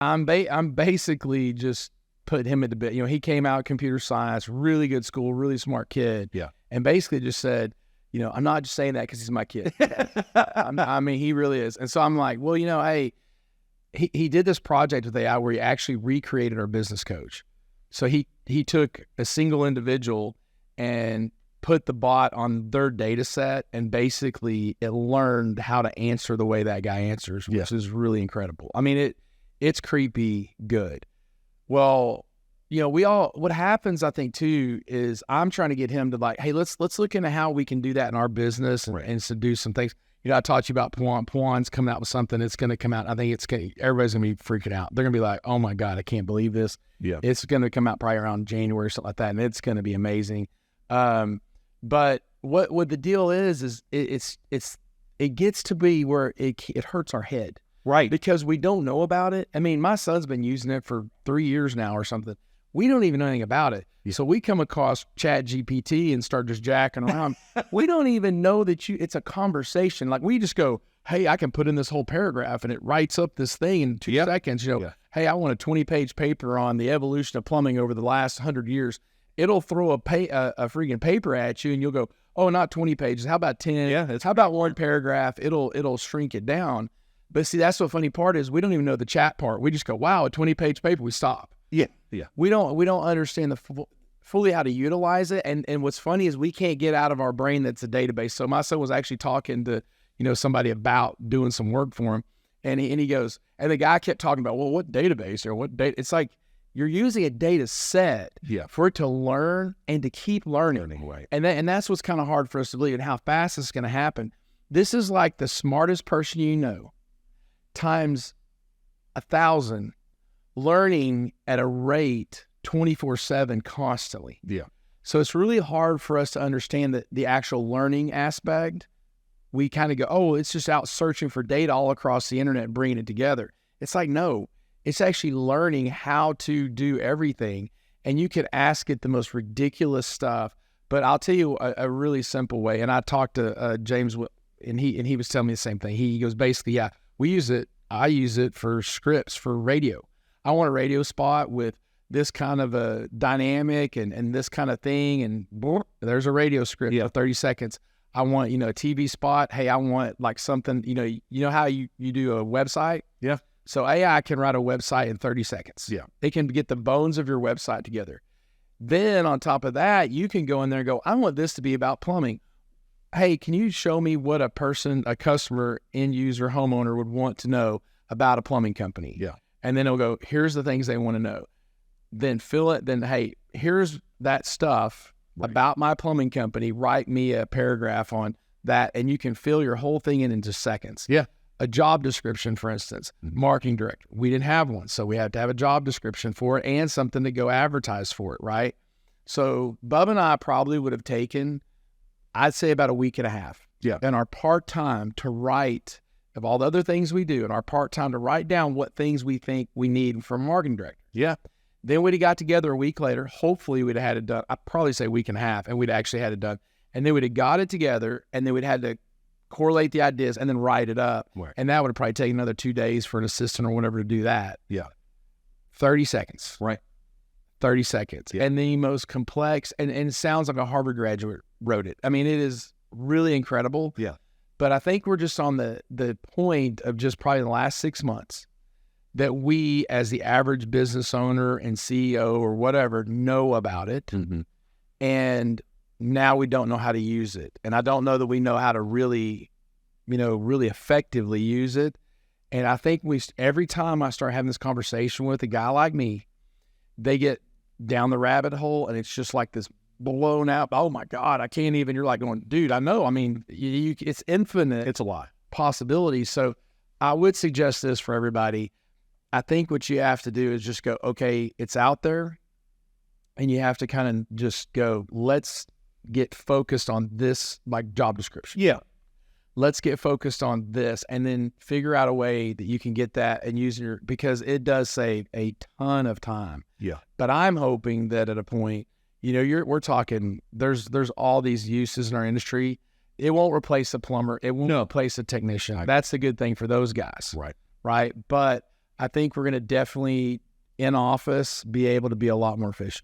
I'm basically just put him at the bit. He came out computer science, really good school, really smart kid. Yeah. And basically just said, I'm not just saying that because he's my kid. I mean, he really is. And so I'm like, well, hey, he did this project with AI where he actually recreated our business coach. So he took a single individual and put the bot on their data set, and basically it learned how to answer the way that guy answers, which is really incredible. I mean, it's creepy good. Well, what happens, I think, too, is I'm trying to get him to like, hey, let's look into how we can do that in our business and to do some things. I taught you about Puan. Puan's coming out with something. It's going to come out. I think everybody's going to be freaking out. They're going to be like, oh my God, I can't believe this. Yeah. It's going to come out probably around January or something like that. And it's going to be amazing. But what the deal is it gets to be where it hurts our head. Right. Because we don't know about it. I mean, my son's been using it for 3 years now or something. We don't even know anything about it. Yeah. So we come across Chat GPT and start just jacking around. We don't even know that it's a conversation. Like we just go, hey, I can put in this whole paragraph and it writes up this thing in 2 seconds. Hey, I want a 20-page paper on the evolution of plumbing over the last 100 years. It'll throw a freaking paper at you and you'll go, oh, not 20 pages. How about 10? Yeah. How about one paragraph? It'll shrink it down. But see, that's the funny part is we don't even know the chat part. We just go, wow, a 20-page paper. We stop. Yeah. Yeah. We don't understand fully how to utilize it. And what's funny is we can't get out of our brain that's a database. So my son was actually talking to, somebody about doing some work for him. And he goes, and the guy kept talking about, well, what database or what data? It's like you're using a data set for it to learn and to keep learning. Right. And that's what's kind of hard for us to believe and how fast it's going to happen. This is like the smartest person times 1,000 learning at a rate 24/7 constantly. Yeah. So it's really hard for us to understand the actual learning aspect. We kind of go, oh, it's just out searching for data all across the internet and bringing it together. It's like, no, it's actually learning how to do everything. And you could ask it the most ridiculous stuff, but I'll tell you a really simple way. And I talked to James, and he was telling me the same thing. He goes, basically, yeah, I use it for scripts for radio. I want a radio spot with this kind of a dynamic and this kind of thing. And boom, there's a radio script for 30 seconds. I want, a TV spot. Hey, I want like something, you know how you do a website? Yeah. So AI can write a website in 30 seconds. Yeah. They can get the bones of your website together. Then on top of that, you can go in there and go, I want this to be about plumbing. Hey, can you show me what a customer, end user, homeowner would want to know about a plumbing company? Yeah. And then it'll go, here's the things they want to know. Then fill it. Then, hey, here's that stuff about my plumbing company. Write me a paragraph on that. And you can fill your whole thing in just seconds. Yeah. A job description, for instance, marketing director. We didn't have one. So we had to have a job description for it and something to go advertise for it, right? So Bub and I probably would have taken, I'd say, about a week and a half. Yeah. And our part-time to write, of all the other things we do, and our part-time to write down what things we think we need from a marketing director. Yeah. Then we'd have got together a week later. Hopefully we'd have had it done. I'd probably say a week and a half, and we'd actually had it done. And then we'd have got it together, and then we'd had to correlate the ideas and then write it up. Right. And that would have probably taken another 2 days for an assistant or whatever to do that. Yeah. 30 seconds. Right. 30 seconds. Yeah. And the most complex, and it sounds like a Harvard graduate wrote it. I mean, it is really incredible. Yeah. But I think we're just on the point of just probably the last 6 months that we, as the average business owner and CEO or whatever, know about it. Mm-hmm. And now we don't know how to use it. And I don't know that we know how to really effectively use it. And I think every time I start having this conversation with a guy like me, they get down the rabbit hole and it's just like this blown out, oh my God, I can't even, you're like going, dude, I know. I mean, it's infinite. It's a lot. Possibilities. So I would suggest this for everybody. I think what you have to do is just go, okay, it's out there. And you have to kind of just go, let's get focused on this, like job description. Yeah. Let's get focused on this and then figure out a way that you can get that and use because it does save a ton of time. Yeah. But I'm hoping that at a point, we're talking, there's all these uses in our industry. It won't replace a plumber. It won't replace a technician. That's the good thing for those guys. Right. Right. But I think we're going to definitely in office be able to be a lot more efficient.